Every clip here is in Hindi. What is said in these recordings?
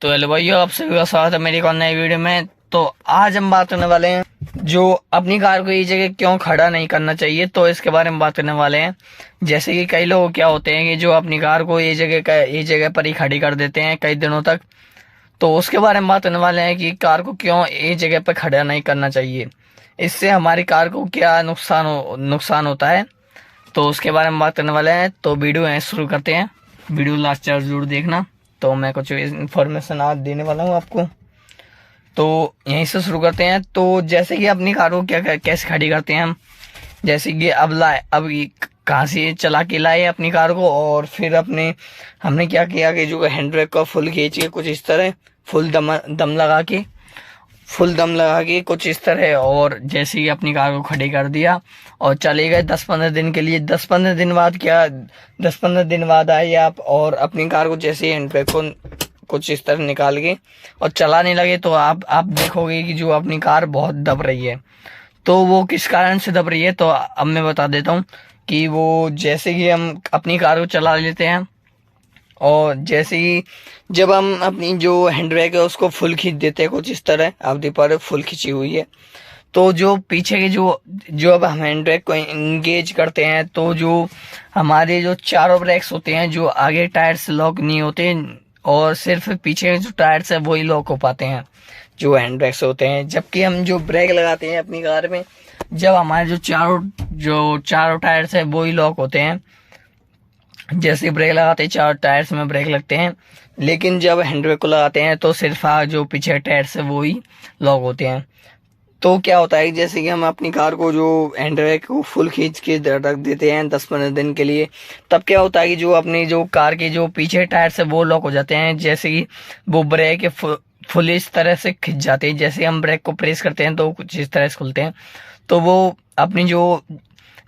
तो हेलो भाइयों, आप सभी का स्वागत है मेरी एक और नई वीडियो में। तो आज हम बात करने वाले हैं जो अपनी कार को एक जगह क्यों खड़ा नहीं करना चाहिए, तो इसके बारे में बात करने वाले हैं। जैसे कि कई लोग क्या होते हैं कि जो अपनी कार को एक जगह पर ही खड़ी कर देते हैं कई दिनों तक। तो उसके बारे में बात करने वाले हैं कि कार को क्यों एक जगह पर खड़ा नहीं करना चाहिए, इससे हमारी कार को क्या नुकसान होता है, तो उसके बारे में बात करने वाले हैं। तो वीडियो शुरू करते हैं, वीडियो लास्ट तक जरूर देखना। तो मैं कुछ इन्फॉर्मेशन आज देने वाला हूँ आपको, तो यहीं से शुरू करते हैं। तो जैसे कि अपनी कार को कैसे खड़ी करते हैं हम, जैसे कि अब कहाँ से चला के लाए अपनी कार को, और फिर हमने क्या किया कि जो हैंड ब्रेक का फुल खींच के कुछ इस तरह फुल दम लगा के कुछ इस तरह, और जैसे ही अपनी कार को खड़ी कर दिया और चले गए 10-15 दिन के लिए। 10-15 दिन बाद आए आप और अपनी कार को जैसे हैंड ब्रेक को कुछ इस तरह निकाल के और चलाने लगे, तो आप देखोगे कि जो अपनी कार बहुत दब रही है। तो वो किस कारण से दब रही है, तो अब मैं बता देता हूँ कि वो जैसे कि हम अपनी कार को चला लेते हैं और जैसे ही जब हम अपनी जो हैंड ब्रेक है उसको फुल खींच देते हैं कुछ इस तरह, आप देख पा रहे फुल खींची हुई है। तो जो पीछे के जो अब हम हैंड ब्रेक को इंगेज करते हैं, तो जो हमारे जो चारों ब्रेक्स होते हैं जो आगे टायर से लॉक नहीं होते और सिर्फ पीछे के जो टायर्स है वही लॉक हो पाते हैं जो हैंड ब्रेक्स होते हैं। जबकि हम जो ब्रेक लगाते हैं अपनी कार में, जब हमारे जो चारों टायर्स है वही लॉक होते हैं। जैसे ब्रेक लगाते हैं चार टायर्स में ब्रेक लगते हैं, लेकिन जब हैंड ब्रेक को लगाते हैं तो सिर्फ जो पीछे टायर्स है वो ही लॉक होते हैं। तो क्या होता है जैसे कि हम अपनी कार को जो हैंड ब्रेक को फुल खींच के रख देते हैं 10-15 दिन के लिए, तब क्या होता है कि जो अपनी जो कार के जो पीछे टायर्स है वो लॉक हो जाते हैं। जैसे कि वो ब्रेक फुल इस तरह से खिंच जाते हैं, जैसे हम ब्रेक को प्रेस करते हैं तो कुछ इस तरह से खुलते हैं, तो वो अपनी जो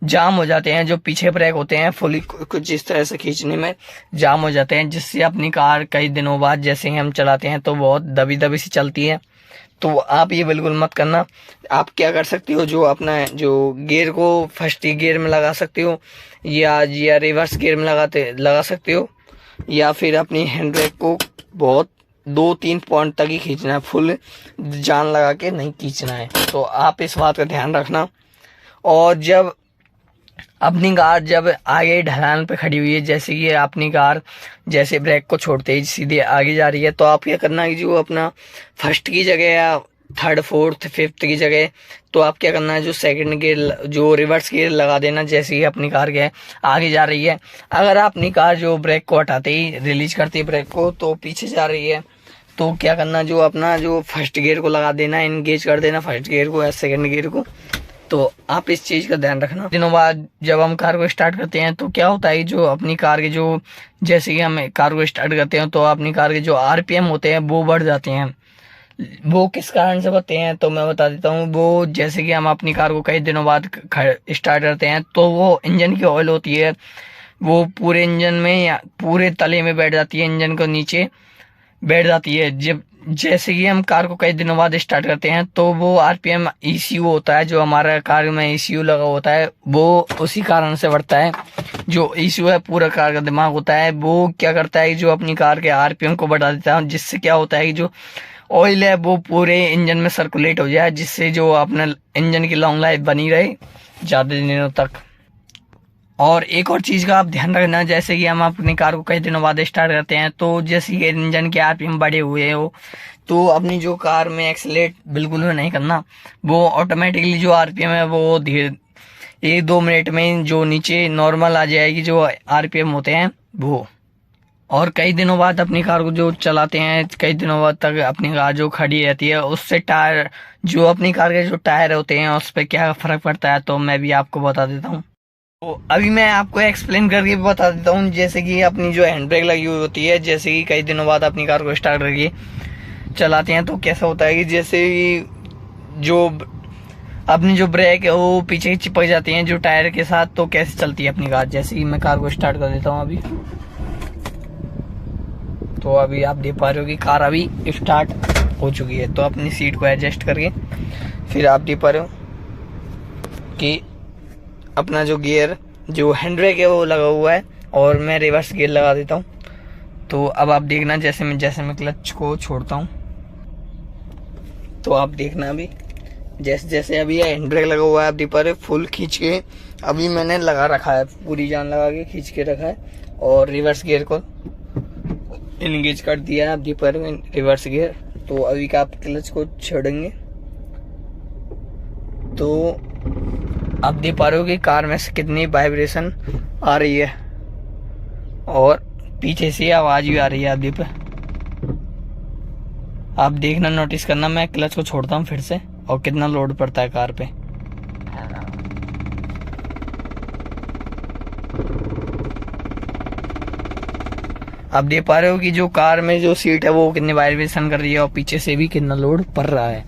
जाम हो जाते हैं, जो पीछे ब्रेक होते हैं फुली कुछ इस तरह से खींचने में जाम हो जाते हैं, जिससे अपनी कार कई दिनों बाद जैसे ही हम चलाते हैं तो बहुत दबी दबी सी चलती है। तो आप ये बिल्कुल मत करना। आप क्या कर सकते हो, जो अपना जो गियर को फर्स्ट गियर में लगा सकते हो या रिवर्स गियर में लगा सकते हो, या फिर अपनी हैंड ब्रेक को बहुत 2-3 पॉइंट तक ही खींचना है, फुल जान लगा के नहीं खींचना है। तो आप इस बात का ध्यान रखना। और जब अपनी कार जब आगे ढलान पे खड़ी हुई है, जैसे कि अपनी कार जैसे ब्रेक को छोड़ते ही सीधे आगे जा रही है, तो आप क्या करना है कि जो अपना फर्स्ट की जगह या थर्ड फोर्थ फिफ्थ की जगह, तो आप क्या करना है जो सेकंड गियर जो रिवर्स गियर लगा देना जैसे ही अपनी कार के आगे जा रही है। अगर अपनी कार जो ब्रेक को हटाते ही रिलीज करती है ब्रेक को तो पीछे जा रही है, तो क्या करना जो अपना जो फर्स्ट गियर को लगा देना, एंगेज कर देना फर्स्ट गियर को या सेकंड गियर को। तो आप इस चीज का ध्यान रखना। दिनों बाद जब हम कार को स्टार्ट करते हैं तो क्या होता है जो अपनी कार के जो जैसे कि हम कार को स्टार्ट करते हैं तो अपनी कार के जो आरपीएम होते हैं वो बढ़ जाते हैं। वो किस कारण से बढ़ते हैं तो मैं बता देता हूँ। वो जैसे कि हम अपनी कार को कई दिनों बाद स्टार्ट करते हैं तो वो इंजन की ऑयल होती है, वो पूरे इंजन में या पूरे तले में बैठ जाती है, इंजन को नीचे बैठ जाती है। जब जैसे कि हम कार को कई दिनों बाद स्टार्ट करते हैं तो वो आरपीएम ईसीयू होता है, जो हमारा कार में ईसीयू लगा होता है वो उसी कारण से बढ़ता है। जो ईसीयू है पूरा कार का दिमाग होता है, वो क्या करता है जो अपनी कार के आरपीएम को बढ़ा देता है, जिससे क्या होता है कि जो ऑयल है वो पूरे इंजन में सर्कुलेट हो जाए, जिससे जो अपना इंजन की लॉन्ग लाइफ बनी रहे ज्यादा दिनों तक। और एक और चीज का आप ध्यान रखना, जैसे कि हम अपनी कार को कई दिनों बाद स्टार्ट करते हैं तो जैसे कि इंजन के आरपीएम बढ़े हुए हो तो अपनी जो कार में एक्सीलेट बिल्कुल भी नहीं करना। वो ऑटोमेटिकली जो आरपीएम है वो धीरे 1-2 मिनट में जो नीचे नॉर्मल आ जाएगी जो आरपीएम होते हैं वो। और कई दिनों बाद अपनी कार को जो चलाते हैं कई दिनों बाद तक अपनी कार जो खड़ी रहती है उससे टायर जो अपनी कार के जो टायर होते हैं उस पर क्या फर्क पड़ता है, तो मैं भी आपको बता देता हूँ। तो अभी मैं आपको एक्सप्लेन करके बता देता हूँ। जैसे कि अपनी जो हैंड ब्रेक लगी हुई होती है, जैसे कि कई दिनों बाद अपनी कार को स्टार्ट करके चलाते हैं तो कैसा होता है कि जैसे जो अपनी जो ब्रेक है वो पीछे चिपक जाती है जो टायर के साथ, तो कैसे चलती है अपनी कार। जैसे कि मैं कार को स्टार्ट कर देता हूँ अभी, तो अभी आप देख पा रहे हो कि कार अभी स्टार्ट हो चुकी है। तो अपनी सीट को एडजस्ट करके फिर आप देख पा रहे हो कि अपना जो गियर जो हैंड ब्रेक है वो लगा हुआ है, और मैं रिवर्स गियर लगा देता हूँ। तो अब आप देखना जैसे मैं क्लच को छोड़ता हूँ तो आप देखना अभी जैसे अभी ये हैंड ब्रेक लगा हुआ है, आप देख पा रहे फुल खींच के अभी मैंने लगा रखा है, पूरी जान लगा के खींच के रखा है और रिवर्स गियर को एंगेज कर दिया है, आप देख पा रहे रिवर्स गियर। तो अभी का आप क्लच को छोड़ेंगे तो आप देख पा रहे हो कि कार में से कितनी वाइब्रेशन आ रही है और पीछे से आवाज भी आ रही है। आप देखना, नोटिस करना, मैं क्लच को छोड़ता हूँ फिर से और कितना लोड पड़ता है कार पे। आप देख पा रहे हो कि जो कार में जो सीट है वो कितनी वाइब्रेशन कर रही है और पीछे से भी कितना लोड पड़ रहा है।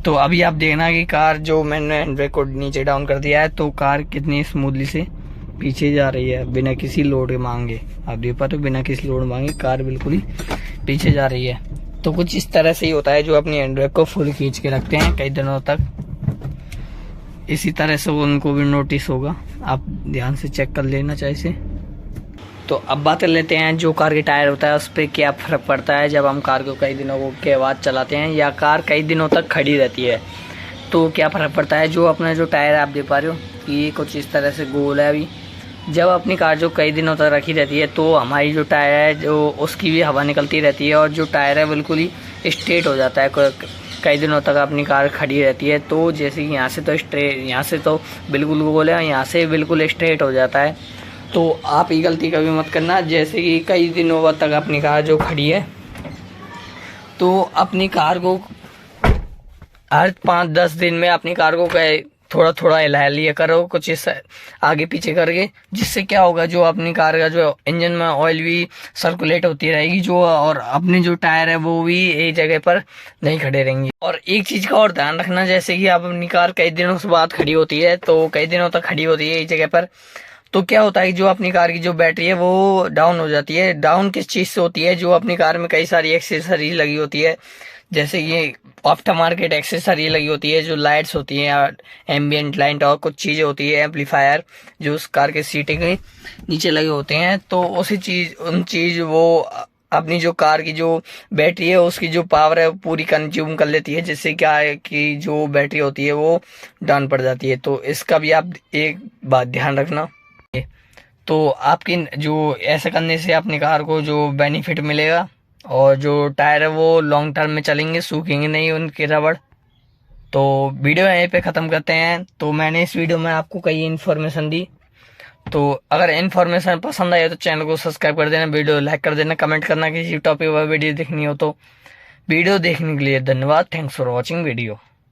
तो अभी आप देखना कि कार जो मैंने हैंड ब्रेक को नीचे डाउन कर दिया है तो कार कितनी स्मूथली से पीछे जा रही है बिना किसी लोड मांगे। आप देख पा रहे हो बिना किसी लोड मांगे कार बिल्कुल ही पीछे जा रही है। तो कुछ इस तरह से ही होता है जो अपनी हैंड ब्रेक को फुल खींच के रखते हैं कई दिनों तक। इसी तरह से उनको भी नोटिस होगा, आप ध्यान से चेक कर लेना चाहिए। तो अब बात कर लेते हैं जो कार के टायर होता है उस पर क्या फ़र्क पड़ता है जब हम कार को कई दिनों के बाद चलाते हैं या कार कई दिनों तक खड़ी रहती है तो क्या फ़र्क पड़ता है। जो अपना जो टायर आप देख पा रहे हो कि ये कुछ इस तरह से गोल है। अभी जब अपनी कार जो कई दिनों तक रखी रहती है तो हमारी जो टायर है जो उसकी भी हवा निकलती रहती है और जो टायर है बिल्कुल ही स्ट्रेट हो जाता है। कई दिनों तक अपनी कार खड़ी रहती है तो जैसे कि यहाँ से तो बिल्कुल गोल है, यहाँ से बिल्कुल स्ट्रेट हो जाता है। तो आप ये गलती कभी मत करना। जैसे कि कई दिनों तक अपनी कार जो खड़ी है तो अपनी कार को हर 5-10 दिन में अपनी कार को थोड़ा थोड़ा हिला लिया करो कुछ इस आगे पीछे करके, जिससे क्या होगा जो अपनी कार का जो इंजन में ऑयल भी सर्कुलेट होती रहेगी जो और अपने जो टायर है वो भी एक जगह पर नहीं खड़े रहेंगे। और एक चीज का और ध्यान रखना, जैसे कि आप अपनी कार कई दिनों से बाद खड़ी होती है तो कई दिनों तक खड़ी होती है एक जगह पर तो क्या होता है जो अपनी कार की जो बैटरी है वो डाउन हो जाती है। डाउन किस चीज से होती है, जो अपनी कार में कई सारी एक्सेसरीज लगी होती है जैसे ये आफ्टर मार्केट एक्सेसरी लगी होती है, जो लाइट्स होती हैं एम्बियंट लाइट और कुछ चीजें होती है एम्पलीफायर जो उस कार के सीटे के नीचे लगे होते हैं। तो उन चीज वो अपनी जो कार की जो बैटरी है उसकी जो पावर है वो पूरी कंज्यूम कर लेती है, जिससे क्या है कि जो बैटरी होती है वो डाउन पड़ जाती है। तो इसका भी आप एक बात ध्यान रखना। तो आपकी जो ऐसा करने से अपनी कार को जो बेनिफिट मिलेगा और जो टायर है वो लॉन्ग टर्म में चलेंगे, सूखेंगे नहीं उनके रबड़। तो वीडियो यहीं पे ख़त्म करते हैं। तो मैंने इस वीडियो में आपको कई इन्फॉर्मेशन दी। तो अगर इन्फॉर्मेशन पसंद आए तो चैनल को सब्सक्राइब कर देना, वीडियो लाइक कर देना, कमेंट करना किसी टॉपिक पर वीडियो देखनी हो तो। वीडियो देखने के लिए धन्यवाद। Thanks for watching video.